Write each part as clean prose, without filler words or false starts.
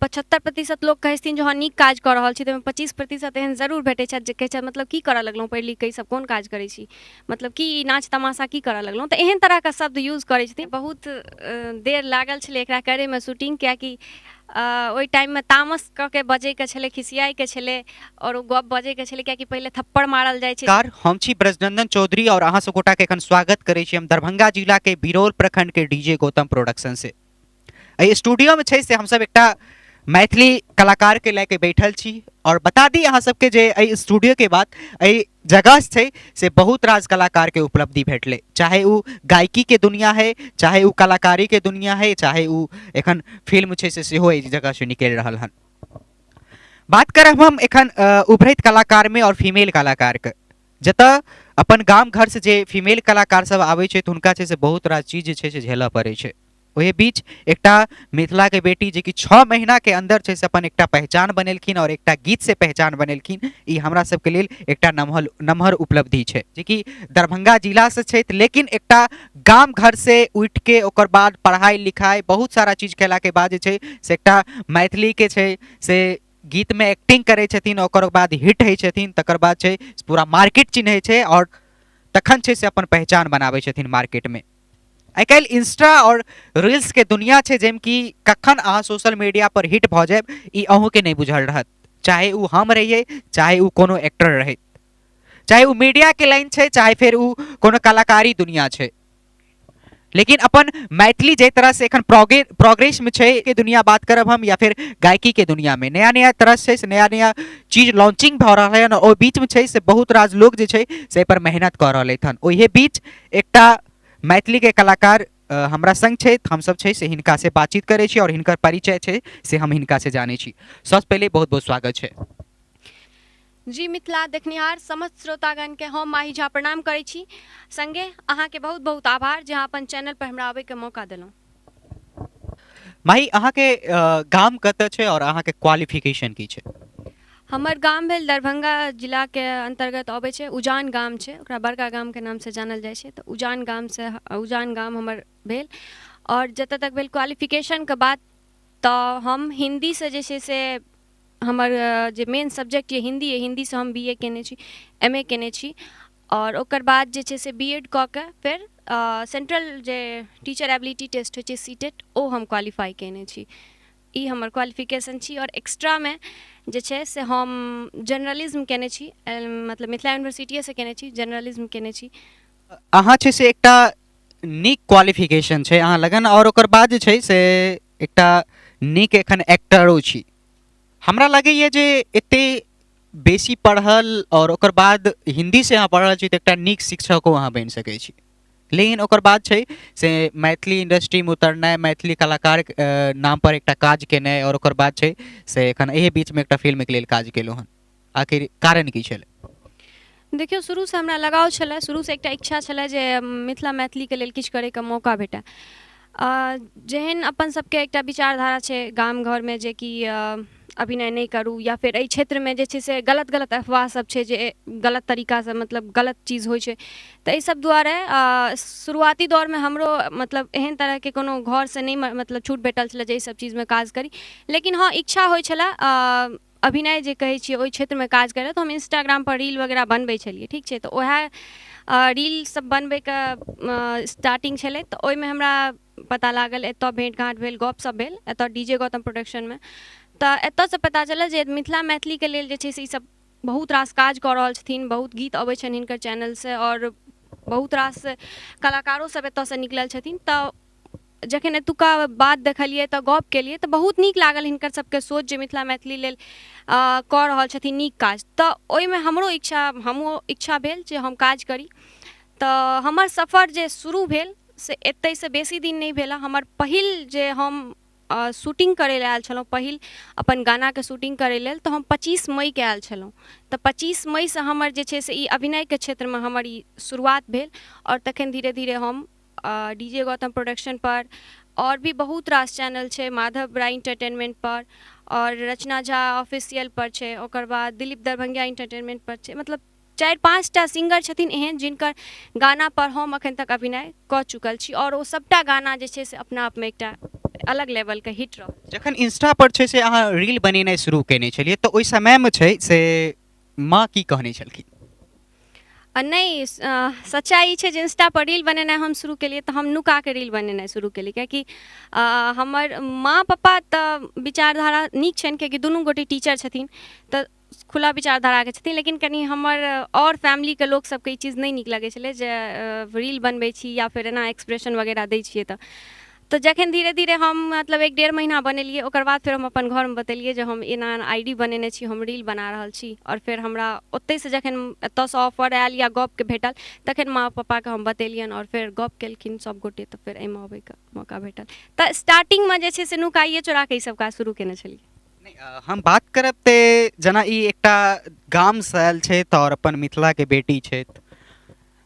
75% लोग कहै छथिन जे हाँ नीक काज कऽ रहल छी, ताहिमे 25% एहन जरूर भेटै छथि जे कहै छथि मतलब की करऽ लगलहुँ पढ़ि लिख कऽ, ई सब कोन काज करै छी, मतलब की नाच तमाशा की करऽ लगलहुँ। तऽ एहन तरहके शब्द यूज करै छथिन। बहुत देर लागल छलै एकरा करैमे शूटिंग, कियाकि ओहि टाइममे तामस कऽ के बजैके छलै, खिसियाइके छलै, और ओ गप बजैके छलै, कियाकि पहिले थप्पड़ मारल जाइ छै। कार हम छी ब्रजनंदन चौधरी और अहाँ सब गोटा के एखन स्वागत करै छी हम दरभंगा जिला के बिरौल प्रखंड के डीजे गौतम प्रोडक्शन से। एहि स्टूडियो में छै से हम सब एकटा मैथिली कलाकार के लेके बैठल छी और बता दी अहाँ सबके जे एहि स्टूडियो के बाद एहि जगह छै से बहुत राज कलाकार के उपलब्धि भेटले, चाहे वो गायकी के दुनिया है, चाहे वो कलाकारी के दुनिया है, चाहे वो एखन फिल्म छै से सेहो एहि जगह से निकलि रहल हन। बात करब हम एखन उभरैत कलाकार में और फीमेल कलाकार के, जतऽ अपन गाम घर से जे फीमेल कलाकार सब आबै छै हुनका छै से बहुत रास चीज जे छै से झेलऽ पड़ै छै। ओहि बीच एकटा मिथिला के बेटी जे कि 6 महीना के अंदर छै से अपन एकटा पहचान बनेलखिन और एकटा गीत से पहचान बनेलखिन, ई हमरा सबके लेल एकटा नमहर उपलब्धि छै, जे कि दरभंगा जिला से छै लेकिन एकटा गाम घर से उठि के ओकर बाद पढ़ाई लिखाई बहुत सारा चीज केला के बाद जे छै से एकटा मैथिली के छै से गीत में एक्टिंग करै छथिन, ओकर बाद हिट होइ छथिन, तकर बाद छै पूरा मार्केट चिन्है छै और तखन छै से अपन पहचान बनाबै छथिन मार्केट में। आइ काल्हि इंस्टा और रील्स के दुनिया छै, जाहिमे कि कखन अहाँ सोशल मीडिया पर हिट भऽ जायब ई अहूँके नहीं बुझल रहत, चाहे वो हम रहिए, चाहे वो कोनो एक्टर रहे, चाहे वो मीडिया के लाइन छै, चाहे फिर वो कोनो कलाकारी दुनिया छै। लेकिन अपन मैथिली जे तरह से एखन प्रोग्रेस में छै के दुनिया बात करब हम, या फिर गायकी के दुनिया में नया नया तरह से नया नया चीज लॉन्चिंग भऽ रहल है और बीच में छै से बहुत राज लोग जे छै से पर मेहनत कर रहे हन। ओहि बीच एकटा मैथिली के कलाकार हमरा संग छै, हम सब छै से हिनका से बातचीत करै छी और हिनकर परिचय छै से हम हिनका से जानै छी। सबसे पहले बहुत बहुत स्वागत छै। जी मिथिला देखनिहार समस्त श्रोतागण के हम माही झा प्रणाम करै छी, संगे अहाँ के बहुत बहुत आभार जे अहाँ अपन चैनल पर हमरा आबै के मौका देलहुँ। माही अहाँ के गाम कतऽ छै और अहाँ के क्वालिफिकेशन की छै? हमर गाम भेल दरभंगा जिला के अंतर्गत अबै छै, उजान गाम छै, ओकरा बड़का गाम के नाम से जानल जाइ छै। तऽ उजान गाम से उजान गाम हमर भेल, और जतऽ तक भेल क्वालिफिकेशन के बात, तऽ हम हिंदी से जे छै से हमर जे मेन सब्जेक्ट ये हिंदी है, हिंदी से हम बीए केने छी, एमए केने छी, और ओकर बाद जे छै से बीएड कऽ के फिर सेंट्रल जे टीचर एबिलिटी टेस्ट होइ छै सीटेट, ओ हम क्वालिफाई केने छी, ई हमर क्वालिफिकेशन छी। और एक्स्ट्रा में जे छै से हम जर्नलिज्म केने छी, मतलब मिथिला यूनिवर्सिटी से केने छी, जर्नलिज्म केने छी। अहाँ छै से एकटा नीक क्वालिफिकेशन छै अहाँ लगन, और ओकर बाद जे छै से एकटा नीक एखन एक्टरो छी। हमरा लगैए जे एते बेसी पढ़ल और ओकर बाद हिंदी से अहाँ पढ़ल छी तऽ एकटा नीक शिक्षको अहाँ बनि सकै छी, लेकिन ओकर बाद छै से मैथिली इंडस्ट्री में उतरनाइ, मैथिली कलाकार नाम पर एकटा काज केनाइ, और ओकर बाद छै से एखन एहि बीच में एकटा फिल्म के लेल काज केलहुँ हन। आखिर कारण की छलै? देखियौ, शुरू से हमरा लगाव छलै, शुरू से एकटा इच्छा छलै जे मिथिला मैथिली के लेल किछु करैके मौका भेटै। जेहन अपन सबके एकटा विचारधारा छै गाम घर में जे कि अभिनय नहीं करूँ, या फिर एहि क्षेत्र में जे छै से गलत गलत अफवाह सब छै जे गलत तरीका से मतलब गलत चीज होइ छै, तऽ एहि सब दुआरे शुरुआती दौर में हमरो मतलब एहन तरह के कोनो घर से नहीं मतलब छूट भेटल छलै जे ई सब चीज में काज करी। लेकिन हाँ इच्छा होइ छलै अभिनय जे कहै छियै ओहि क्षेत्र में काज करै, तो हम इंस्टाग्राम पर रील वगैरह बनबै छलियै, ठीक छै। तऽ ओएह रील सब बनबैके स्टार्टिंग छलै, तऽ ओहिमे हमरा पता लागल, एतऽ भेंट घाँट भेल, गपशप भेल एतऽ डीजे गौतम प्रोडक्शन में, तऽ एतऽसँ पता चलल जे मिथिला मैथिली के लेल जे छै से ई सब बहुत रास काज कऽ रहल छथिन, बहुत गीत अबै छनि हिनकर चैनल से, और बहुत रास कलाकारो सब एतऽसँ निकलल छथिन। तऽ जखन एतुका बात देखलियै तऽ गप केलियै तऽ बहुत नीक लागल हिनकर सबके सोच जे मिथिला मैथिली लेल कऽ रहल छथिन नीक काज। तऽ ओहिमे हमरो इच्छा भेल जे हम काज करी। तऽ हमर सफ़र जे शुरू भेल से एतयसँ बेसी दिन नहीं भेल। हमर पहिल जे हम शूटिंग करै लए आयल छलहुँ, पहिल अपन गानाके शूटिंग करै लेल, तऽ हम 25 मईके आयल छलहुँ। तऽ 25 मईसँ हमर जे छै से ई अभिनयके क्षेत्रमे हमर ई शुरुआत भेल, और तखन धीरे धीरे हम डीजे गौतम प्रोडक्शन पर, और भी बहुत रास चैनल छै, माधव राय इंटरटेनमेंट पर, और रचना झा ऑफिशियल पर छै, ओकर बाद दिलीप दरभंगिया इंटरटेनमेंट पर छै, मतलब 4-5टा सिंगर छथिन एहन जिनकर गाना पर हम अखन तक अभिनय कऽ चुकल छी और ओ सबटा गाना जे छै से अपना आपमे एकटा अलग लेवल के हिट रहल। जखन इंस्टा पर छै से अहाँ रील बनेनाइ शुरू केने छलियै तऽ ओहि समयमे छै से माँ की कहने छलखिन? नहीं सच्चाई ई छै जे इंस्टा पर रील बनेनाइ हम शुरू केलियै तऽ हम नुका के रील बनेनाइ शुरू केलियै, कियाकि हमर माँ पप्पा तऽ विचारधारा नीक छनि, कियाकि दुनू गोटे टीचर छथिन तऽ खुला विचारधाराके छथिन, लेकिन कनि हमर और फैमिलीके लोक सबके ई चीज नहि नीक लगै छलै जे रील बनबै छी या फिर एना एक्सप्रेशन वगैरह दै छियै तऽ जखन धीरे धीरे हम मतलब 1-1.5 महीना बनेलियै ओकर बाद फिर हम अपन घरमे बतेलियै जे हम एना आईडी बनेने छी, हम रील बना रहल छी। और फिर हमरा ओतयसँ जखन एतयसँ ऑफर आयल या गपके भेटल तखन माँ पप्पाके हम बतेलियनि और फिर गप केलखिन सब गोटे, तऽ फिर एहिमे अबैके मौका भेटल। तऽ स्टार्टिंगमे जे छै से नुकाइए चोराके ई सब काज शुरू केने छलियै। हम बात करब ते जेना ई एकटा गामसँ आयल छथि और अपन मिथिलाके बेटी छथि,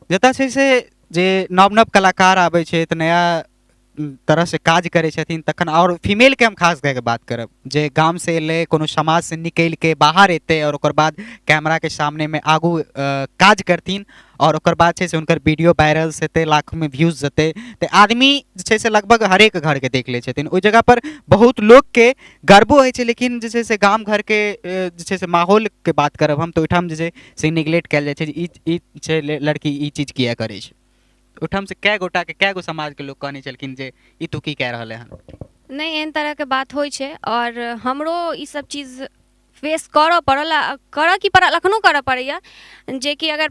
जतऽ छै से जे नव नव कलाकार आबै छथि, नया तरह से काज करै छथिन, तखन और फीमेल के हम खास कऽ के बात करब जे गाम से एलै, कोनो समाज से निकलि के बाहर एतै और ओकर बाद कैमरा के सामने में आगू काज करथिन और ओकर बाद छै से हुनकर वीडियो वायरल हेतै, लाखों में व्यूज जेतै, तऽ आदमी जे छै से लगभग हरेक घर के देख लै छथिन। ओहि जगह पर बहुत लोग के गर्वो होइ छै, लेकिन जे छै से गाम घर के जे छै से माहौल के बात करब हम तऽ ओहिठाम जे छै से निग्लेक्ट कयल जाइ छै जे ई छै लड़की ई चीज किया करै छै। ओहिठाम से कै गोटा के कै गो समाज के लोग कहने छलखिन जे ई तू की कह रहले हन? नहीं एहन तरहके बात होइ छै और हमरो ई सब चीज फेस करऽ पड़ल, करऽ की पड़ल, एखनो करऽ पड़ैया, जेकि अगर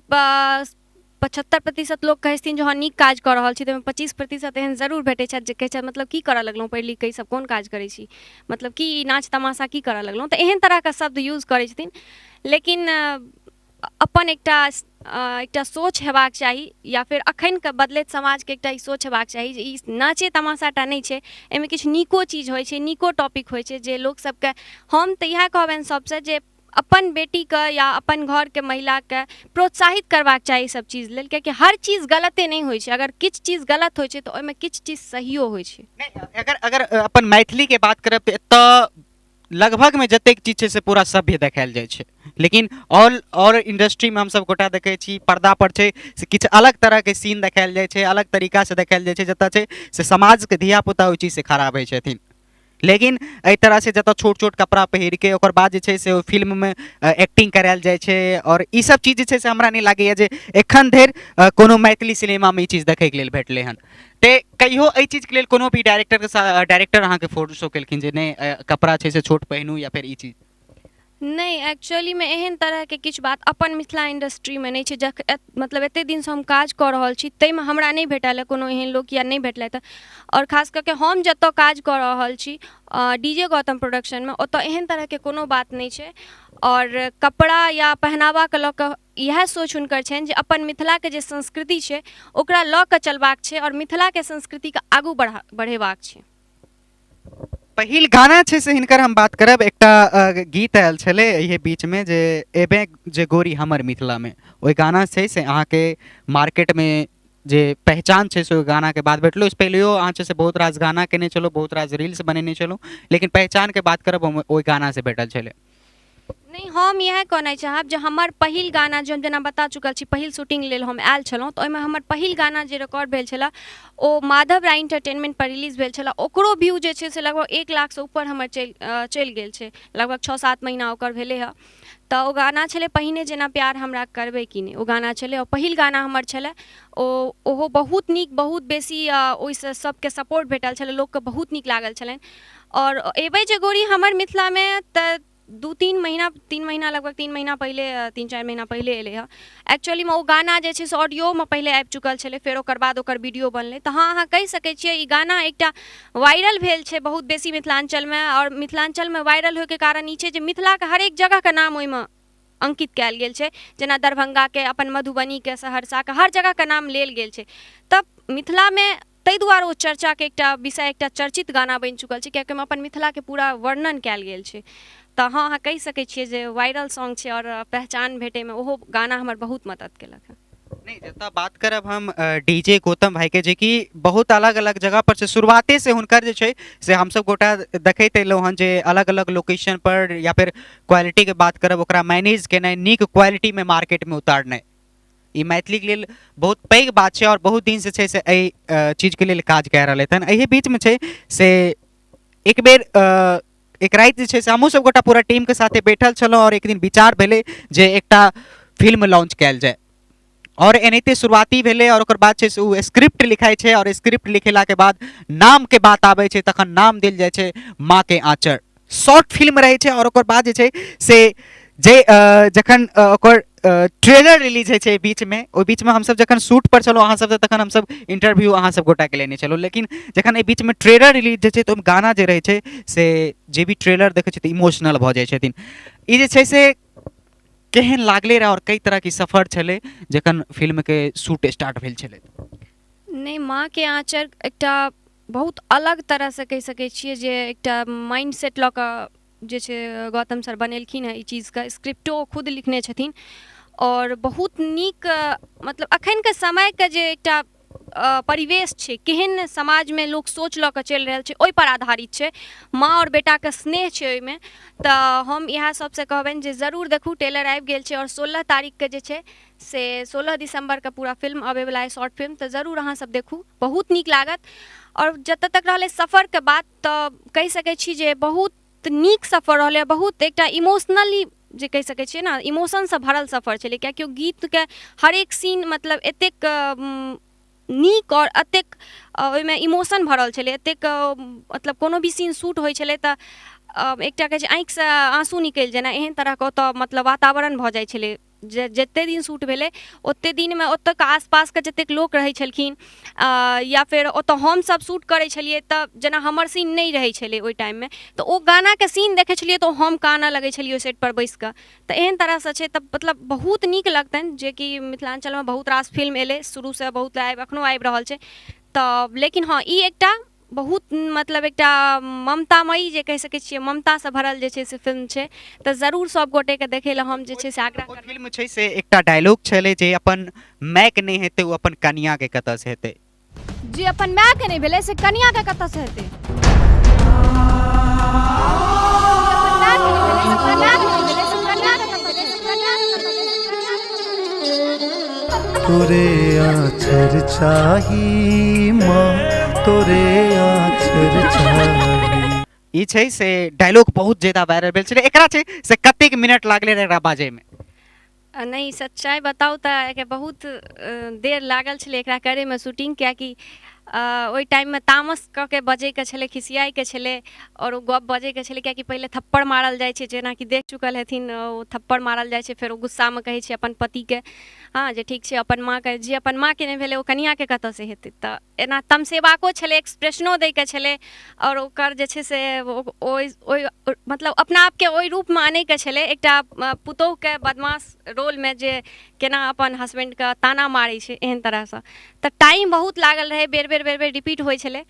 75% लोग कहै छथिन जे हाँ नीक काज कऽ रहल छी तऽ 25% एहन जरूर भेटै छथि जे कहै छथि मतलब की करऽ लगलहुँ, पढ़ि लिख कऽ ई सब कोन काज करै छी, मतलब की नाच तमाशा की करऽ लगलहुँ, तऽ एहन तरहके शब्द यूज करै छथिन। लेकिन अपन एकटा सोच हेबाक चाही, या फिर अखनके बदलैत समाजके एकटा ई सोच हेबाक चाही जे ई नाचे तमाशाटा नहि छै, एहिमे किछु नीको चीज होइ छै, नीको टॉपिक होइ छै जे लोक सबके, हम तऽ इएह कहबनि सबसँ जे अपन बेटीके या अपन घरके महिलाके प्रोत्साहित करबाक चाही सब चीज लेल, कियाकि हर चीज गलते नहीं होइ छै, अगर किछु चीज गलत होइ छै तऽ ओहिमे किछु चीज सहियो होइ छै। अगर अपन मैथिली के बात करब तऽ एतऽ लगभग में जतेक चीज छै से पूरा सभ्य देखायल जाइ छै, लेकिन और इंडस्ट्री में हम सब गोटा देखै छी पर्दा पर छै से किछु अलग तरह के सीन देखायल जाइ छै, अलग तरीका से देखायल जाइ छै, जतऽ छै से समाज के धिया पुता ओहि चीज से खराब होइ छथिन। लेकिन एहि तरह से जतऽ छोट छोट कपड़ा पहिर के ओकर बाद जे छै से ओ फिल्म में एक्टिंग करायल जाइ छै, और ई सब चीज जे छै से हमरा नहीं लागैया जे एखन धरि कोनो मैथिली सिनेमा में ई चीज देखै के लेल भेटलै हन। ते कहियो एहि चीज के लेल कोनो भी डायरेक्टर अहाँके फोर्स केलखिन जे नहीं कपड़ा छै से छोट पहिनू या फिर ई चीज? नहीं एक्चुअली में एहन तरहके किछु बात अपन मिथिला इंडस्ट्रीमे नहीं छै, मतलब एते दिनसँ हम काज कऽ रहल छी ताहिमे हमरा नहीं भेटल है कोनो एहन लोक या नहीं भेटलथि, और खास करके हम जतऽ काज कऽ रहल छी डीजे गौतम प्रोडक्शनमे, ओतऽ एहन तरहके कोनो बात नहीं छै। और कपड़ा या पहनावाके लऽ कऽ इएह सोच हुनकर छनि जे अपन मिथिलाके जे संस्कृति छै ओकरा लऽ कऽ चलबाक छै और मिथिलाके संस्कृतिके आगू बढ़ेबाक छै। पहिल गाना छै से हिनकर हम बात करब, एकटा गीत आयल छलै एहि बीचमे जे एबे जे गोरी हमर मिथिलामे, ओहि गाना छै से अहाँके मार्केटमे जे पहचान छै से ओहि गानाके बाद भेटलो। इससे पहिलेओ अहाँ छै से बहुत रास गाना केने छलहुँ, बहुत रास रील्स बनेने छलहुँ, लेकिन पहचानके बात करब ओहि गानासँ भेटल छलै। नहीं हम इएह कहना चाहब जे हमर पहिल गाना जे हम जेना बता चुकल छी, पहिल शूटिंग लेल हम आयल छलहुँ तऽ ओहिमे हमर पहिल गाना जे रिकॉर्ड भेल छलै ओ माधव राय एंटरटेनमेंट पर रिलीज भेल छलै, ओकरो व्यू जे छै से लगभग 1 लाखसँ ऊपर हमर चलि गेल छै, लगभग 6-7 महीना ओकर भेलै हँ। तऽ ओ गाना छलै पहिने जेना प्यार हमरा करबै कि नहीं, ओ गाना छलै, और पहिल गाना हमर छलै, ओहो बहुत नीक, बहुत बेसी ओहिसँ सबके सपोर्ट भेटल छलै, लोकके बहुत नीक लागल छलनि। और एबै जे गोरी हमर मिथिलामे तऽ 2-3 महीना 3 महीना लगभग 3 महीना पहले 3-4 महीना पहले एलै हँ। एक्चुअली में ओ गाना जे छै से ऑडियोमे पहले आबि चुकल छलै, फेर ओकर बाद ओकर वीडियो बनलै, तऽ हाँ अहाँ कहि सकै छियै ई गाना एकटा वायरल भेल छै बहुत बेसी मिथिलाञ्चलमे, और मिथिलाञ्चलमे वायरल होइके कारण ई छै जे मिथिलाके हरेक जगहके नाम ओहिमे अंकित कयल गेल छै, जेना दरभंगाके, अपन मधुबनीके, सहरसाके, हर जगहके नाम लेल गेल छै। तब मिथिलामे ताहि दुआरे ओ चर्चाके एकटा विषय, एकटा चर्चित गाना बनि चुकल छै, कियाकि ओहिमे अपन मिथिलाके पूरा वर्णन कयल गेल छै। तऽ हाँ अहाँ कहि सकै छियै जे वायरल सॉन्ग छै और पहचान भेटैमे ओहो गाना हमर बहुत मदद केलक है। नहीं जतऽ बात करब हम डीजे गौतम भाई के, जे कि बहुत अलग अलग जगह पर से शुरुआते से हुनकर जे छै से हम सब गोटा देखैत एलहुँ हन जे अलग अलग लोकेशन पर या फिर क्वालिटी के बात करब ओकरा मैनेज केनाइ, नीक क्वालिटी में मार्केट में उतारनाइ, ई मैथिली के लेल बहुत पैघ बात छै और बहुत दिन से छै से एहि चीज के लेल काज कऽ रहल हन। एहि बीच में छै से एक बेर एक राति जे छै से हमहूँ सब गोटा पूरा टीम के साथे बैठल छलहुँ और एक दिन विचार भेलै जे एकटा फिल्म लॉन्च कयल जाय और एनाहिते शुरुआती भेलै और ओकर बाद छै से ओ स्क्रिप्ट लिखाइ छै और स्क्रिप्ट लिखेला के बाद नाम के बात आबै छै तखन नाम देल जाइ छै माँ के आँचर। शॉर्ट फिल्म रहै छै और ओकर बाद जे छै से जे जखन ओकर ट्रेलर रिलीज होइ छै बीच में, ओहि बीच में हमसब जखन शूट पर छलहुँ अहाँ सबसँ तखन हमसब इंटरव्यू अहाँ सब गोटा के लेने छलहुँ, लेकिन जखन एहि बीच में ट्रेलर रिलीज होइ छै तऽ ओहिमे गाना जे रहै छै से जे भी ट्रेलर देखै छै तऽ इमोशनल भऽ जाइ छथिन। ई जे छै से केहन लागले रहे और कई तरह की सफर छलै जखन फिल्म के शूट स्टार्ट भेल छलै? नहीं, माँ के आँचर एकटा बहुत अलग तरह से कहि सकै छियै जे एकटा माइंड सेट लऽ कऽ जे छै गौतम सर बनेलखिन हँ। ई चीजके स्क्रिप्टो खुद लिखने छथिन और बहुत नीक मतलब अखनके समयके जे एकटा परिवेश छै, केहन समाज में लोक सोच लऽ कऽ चलि रहल छै, ओहि पर आधारित छै। माँ और बेटा के स्नेह छै ओहिमे, तऽ हम इएह सबसे कहबनि जे जरूर देखू। ट्रेलर आबि गेल छै और 16 तारीख के जे छै से 16 दिसंबर के पूरा फिल्म अबैवला है, शॉर्ट फिल्म, तऽ जरूर अहाँ सब देखू, बहुत नीक लागत। और जतऽ तक रहलै सफर के बात, तऽ कहि सकै छी जे बहुत नीक सफर रहलै, बहुत एकटा इमोशनली जे कहि सकै छियै ने, इमोशनसँ भरल सफर छलै, कियाकि ओ गीतके हरेक सीन मतलब एतेक नीक और एतेक ओहिमे इमोशन भरल छलै, एतेक मतलब कोनो भी सीन शूट होइ छलै तऽ एकटा कहै छै आँखिसँ आँसू निकलि जेना, एहन तरहके ओतऽ मतलब वातावरण भऽ जाइ छलै। जते दिन शूट भेलै ओते दिनमे ओतऽके आसपासके जतेक लोक रहै छलखिन या फिर ओतऽ हमसब शूट करै छलिए तऽ जेना हमर सीन नहीं रहै छलै ओहि टाइममे, तऽ ओ गानाके सीन देखै छलिए तऽ हम कानऽ लगै छलिए ओहि सेट पर बैसि कऽ। तऽ एहन तरहसँ छै, तऽ मतलब बहुत नीक लगतनि, जे कि मिथिलाञ्चलमे बहुत रास फिल्म एलै शुरूसँ, बहुत एखनो आबि रहल छै। तऽ लेकिन हाँ, ई एकटा बहुत मतलब एकटा ममतामयी जे कहि सकै छियै, ममतासँ भरल जे छै से फिल्म छै, तऽ जरूर सब गोटेके देखै लए हम जे छै से आग्रह करब। फिल्म छै से एकटा डायलॉग छलै जे अपन माय के नहीं हेतै, ओ अपन कनिया के कतऽ से हेतै? जे अपन माय के नहीं भेलै से कनिया के कतऽ से हेतै? तोरे आँचर चाही माँ, तोरे आँचर चाही। ई छै से डायलॉग बहुत ज्यादा वायरल भेल छलै। एकरा छै से कतेक मिनट लागलै रहे एकरा बाजे में? नहीं, सच्चाई बताऊ तऽ बहुत देर लागल छलै एकरा करैमे शूटिंग, कियाकि ओहि टाइममे तामस कऽ के बजैके छलै, खिसियाइके छलै और ओ गप बजैके छलै, कियाकि पहिले थप्पड़ मारल जाइ छै, जेनाकि देख चुकल हेथिन, ओ थप्पड़ मारल जाइ छै, फेर ओ गुस्सामे कहै छै अपन पतिके हाँ जे ठीक छै अपन माँके, जे अपन माँके नहि भेलै ओ कनियाके कतऽसँ हेतै। तऽ एना तमसेबाको छलै, एक्सप्रेशनो दैके छलै और ओकर जे छै से ओहि मतलब अपना आपके ओहि रूपमे आनैके छलै, एकटा पुतोहके बदमाश रोलमे जे केना अपन हस्बैंडके ताना मारै छै एहन तरहसँ। तऽ टाइम बहुत लागल रहै, बेर बेर रिपीट होइ छलै,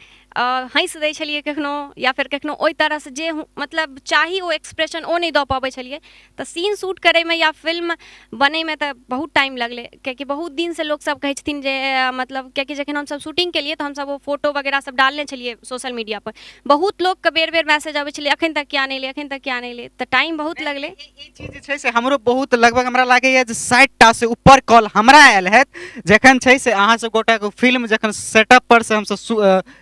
हँसि दै छलिए कखनो या फिर कखनो ओहि तरहसँ जे मतलब चाही ओ एक्सप्रेशन ओ नहीं दऽ पबै छलिए। तऽ सीन शूट करैमे या फिल्म बनैमे तऽ बहुत टाइम लगलै, कियाकि बहुत दिनसँ लोक सब कहै छथिन जे मतलब, कियाकि जखन हमसब शूटिंग केलिए तऽ हमसब ओ फोटो वगैरह सब डालने छलिए सोशल मीडिया पर, बहुत लोकके बेर बेर मैसेज अबै छलै एखन तक किया नहीं एलै, एखन तक किया नहीं एलै, तऽ टाइम बहुत लगलै। ई चीज जे छै से हमरो बहुत लगभग हमरा लागैए जे 60 टा से ऊपर कॉल हमरा आयल हैत, जखन छै से अहाँ सब गोटाके फिल्म जखन सेटअप पर से हमसब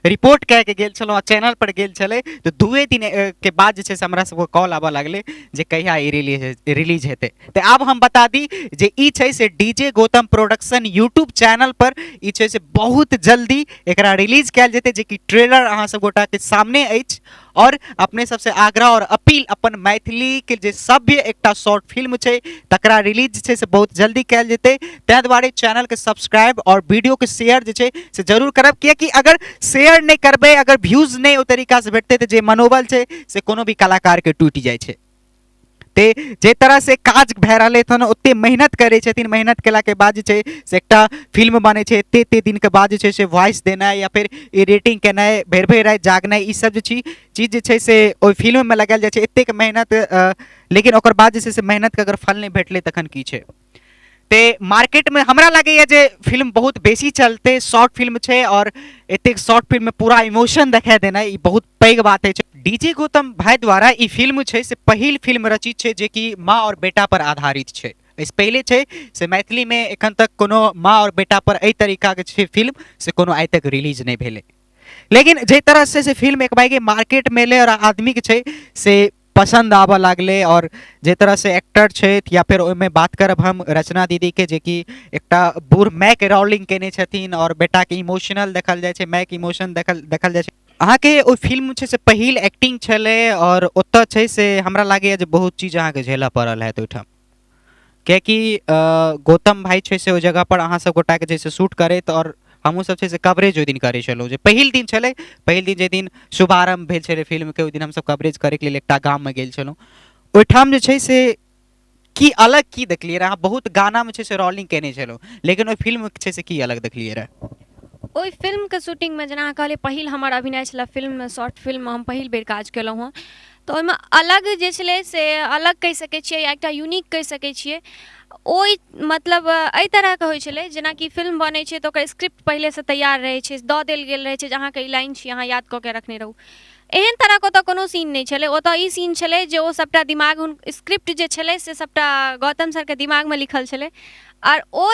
रिपोर्ट कए के गेल छलहुँ, चैनल पर गेल छलै, तऽ 2 दिन के बाद जे छै से हमरा सबके कॉल आबऽ लागलै जे कहिया ई रिलीज हेतै। तऽ आब हम बता दी जे ई छै से DJ Gautam production YouTube channel पर ई छै से बहुत जल्दी एकरा रिलीज कयल जेतै, जे कि ट्रेलर अहाँ सब गोटाके सामने अछि। और अपने सबसे आग्रह और अपील, अपन मैथिली के जे सभ्य एकटा शॉर्ट फिल्म छै तकरा रिलीज छै से बहुत जल्दी कयल जेतै। तै दुआरे चैनल के सब्सक्राइब और वीडियो के शेयर जे छै से जरूर करब, कियाकि अगर शेयर नहीं करबै, अगर व्यूज नहीं ओ तरीका से भेटतै तऽ जे मनोबल छै से कोनो भी कलाकार के टूटि जाइ छै। ते जे तरह से काज भए रहलै हन ओते मेहनत करै छथिन, मेहनत केलाके बाद जे छै से एकटा फिल्म बनै छै, एते दिनके बाद जे छै से वॉइस देनाइ या फिर एडिटिंग केनाइ, भरि भरि राति जागनाइ, ई सब जे चीज जे छै से ओहि फिल्ममे लगायल जाइ छै, एतेक मेहनत, लेकिन ओकर बाद जे छै से मेहनतके अगर फल नहीं भेटलै तखन की छै। ते मार्केट में हमरा लगे जे फिल्म बहुत बेसी चलते शॉर्ट फिल्म छे और एतेक शॉर्ट फिल्म में पूरा इमोशन देखा देना ई बहुत पैघ बात है। डीजे गौतम भाई द्वारा ई फिल्म छे से पहिल फिल्म रचित छे जे कि माँ और बेटा पर आधारित छे। इस पहले छे से मैथिली में एखन तक कोनो माँ और बेटा पर एई तरीका के छे फिल्म से कोनो आइ तक रिलीज नहीं भेले। लेकिन जे तरह से फिल्म एक बाइगे मार्केट में ले और आदमी के छे से पसंद आवा लागले और जे तरह से एक्टर छे या फिर ओमे बात करब हम रचना दीदी के जे कि एकटा बूढ़ मैक रोलिंग केने छथिन और बेटा के इमोशनल देखल जाय छे मैक इमोशन देखल जाय छे। अहाँ के ओ फिल्म छे से पहिल एक्टिंग छले और ओत छे से हमरा लागे जे बहुत चीज अहाँ के झेला पड़ल है ओइठाम क्योंकि गौतम भाई छे से ओ जगह पर अहाँ सब गोटा के जैसे शूट करे तो और हमहूँ सब से कवरेज ओहि दिन करे छलहुँ जे पहिल दिन छलै पहिल दिन जे दिन शुभारंभ भेल छलै फिल्म के ओहि दिन हमसब कवरेज करे के लेल एकटा गाम में गेल छलहुँ। ओहिठाम जे छै से की अलग की देखलिए रहे अहाँ बहुत गाना में छै से रोलिंग केने छलहुँ लेकिन ओहि फिल्म छै से की अलग देखलिए रहे? ओहि फिल्म के शूटिंग में जेना अहाँ कहलिए पहिल हमर अभिनय छलै फिल्म में शॉर्ट फिल्म में हम पहिल बेर काज केलहुँ हँ तो ओहिमे अलग जे छलै से अलग कहि सकै छियै या एकटा यूनिक कहि सकै छियै। ओहि मतलब एहि तरहके होइ छलै जेनाकि फिल्म बनै छै तऽ ओकर स्क्रिप्ट पहिलेसँ तैयार रहै छै दऽ देल गेल रहै छै जे अहाँके ई लाइन छी अहाँ याद कऽ के रखने रहू। एहन तरहके ओतऽ कोनो सीन नहि छलै ओतऽ ई सीन छलै जे ओ सबटा दिमाग स्क्रिप्ट जे छलै से सबटा गौतम सरके दिमागमे लिखल छलै आओर ओ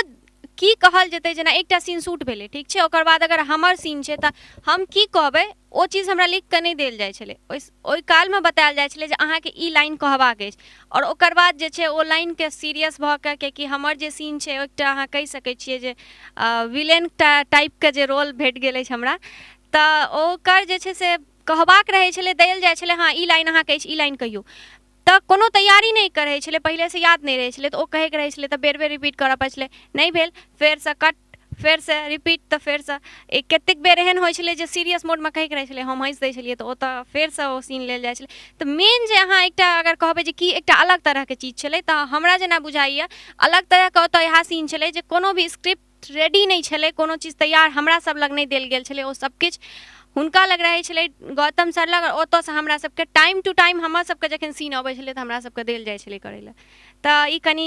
की कहल जेतै जेना एकटा सीन शूट भेलै ठीक छै ओकर बाद अगर हमर सीन छै तऽ हम की कहबै ओ चीज हमरा लिख कऽ नहि देल जाइ छलै ओहि कालमे बतायल जाइ छलै जे अहाँके ई लाइन कहबाक अछि आओर ओकर बाद जे छै ओ लाइनके सीरियस भऽ कऽ कियाकि हमर जे सीन छै एकटा अहाँ कहि सकै छियै जे विलेन टाइपके जे रोल भेट गेल अछि हमरा तऽ ओकर जे छै से कहबाक रहै छलै देल जाइ छलै हाँ ई लाइन अहाँके अछि ई लाइन कहियौ तऽ कोनो तैयारी नहि करै छलै पहिलेसँ याद नहि रहै छलै तऽ ओ कहैके रहै छलै तऽ बेर बेर रिपीट करऽ पड़ै छलै नहि भेल फेरसँ कट फेरसँ रिपीट तऽ फेरसँ कतेक बेर एहन होइ छलै जे सीरियस मोडमे कहैके रहै छलै हम हँसि दै छलियै तऽ ओतऽ फेरसँ ओ सीन लेल जाइ छलै। तऽ मेन जे अहाँ एकटा अगर कहबै जे की एकटा अलग तरहके चीज छलै तऽ हमरा जेना बुझाइए अलग तरहके ओतऽ इएह सीन छलै जे कोनो भी स्क्रिप्ट रेडी नहि छलै कोनो चीज तैयार हमरा सब लग नहि देल गेल छलै ओ सबकिछु हुनका लग रहै छलै गौतम सर लग ओतऽसँ हमरा सबके टाइम टू टाइम हमर सबके जखन सीन अबै छलै तऽ हमरा सबके देल जाइ छलै करै लए। तऽ ई कनि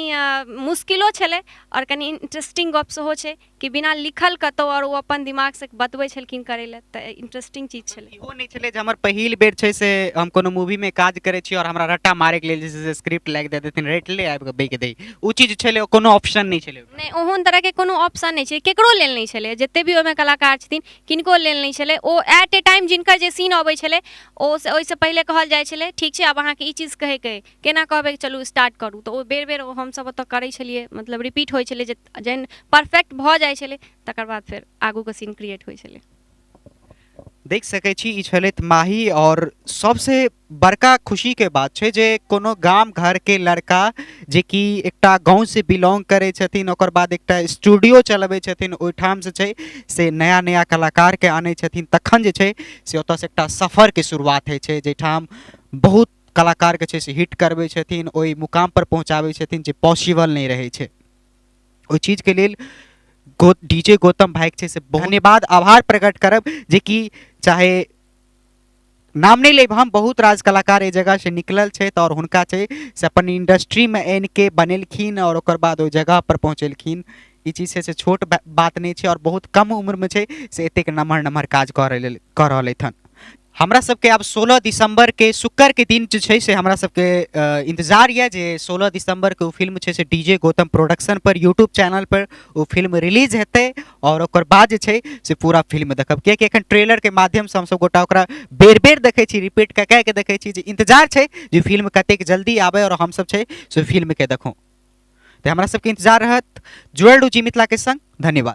मुश्किलो छलै आओर कनि इंटरेस्टिंग गप सेहो छै कि बिना लिखल कतौ आओर ओ अपन दिमागसँ बतबै छलखिन करै लए तऽ इंटरेस्टिंग चीज छलै। इहो नहीं छलै जे हमर पहिल बेर छै से हम कोनो मूवी में काज करै छी और हमरा रट्टा मारे के लेल जे छै से स्क्रिप्ट लाइक दे देथिन रटले आबि के बेक दै ओ चीज छलै कोनो ऑप्शन नहीं छलै नहीं ओहन तरहके कोनो ऑप्शन नहीं छै केकरो लेल नहीं छलै जते भी ओहिमे कलाकार छथिन किनको लेल नहीं छलै ओ एट ए टाइम जिनकर जे सीन अबै छलै ओहिसँ पहिले कहल जाइ छलै ठीक छै आब अहाँके ई चीज कहैके केना कहबै चलू स्टार्ट करू तऽ ओ बेर बेर हमसब ओतऽ करै छलियै मतलब रिपीट होइ छलै जे जहन परफेक्ट भऽ जाइ छलै तकर बाद फेर आगूके सीन क्रिएट होइ छलै। देख सकै छी ई छलैत माही और सबसे बड़का खुशी के बात छै जे कोनो गाम घर के लड़का जे कि एकटा गांव से बिलोंग करे छथिन ओकर बाद एकटा स्टूडियो चलबै छथिन ओहिठाम से छै से नया नया कलाकार के आनै छथिन तखन जे छै से ओतऽ से एकटा सफर के शुरुआत होइ छै जहिठाम बहुत कलाकार के छै से हिट करबै छथिन ओहि मुकाम पर पहुँचाबै छथिन जे पॉसिबल नहीं रहै छै। ओहि चीज के लेल डीजे गौतम भाई छै से धन्यवाद आभार प्रकट करब जे कि चाहे नाम नहीं लेब हम बहुत राज कलाकार ए जगह से निकलल छै और हुनका छै से अपन इंडस्ट्री में आनि के बनेलखिन और ओकर बाद ओहि जगह पर पहुँचेलखिन ई चीज से छोट बात नहीं छै और बहुत कम उम्र में छै से एतेक नमहर नमहर काज कर रहल हन। हमरा सबके अब 16 दिसंबर के शुक्र के दिन जो छै से हमरा सबके इंतजार है जे 16 दिसंबर के वो फिल्म छै से डीजे गौतम प्रोडक्शन पर यूट्यूब चैनल पर वो फिल्म रिलीज हेतै और ओकर बाद जे छै से पूरा फिल्म देखब कियाकि एखन ट्रेलर के माध्यम से हम सब गोटा ओकरा बेर बेर देखै छी रिपीट कऽ के देखै छी जे इंतजार छै जे फिल्म कतेक जल्दी आबै और हम सब छै से फिल्म के देखूँ तो हमरा सबके इंतजार रहत जुड़ल रहू जी मिथिला के संग धन्यवाद।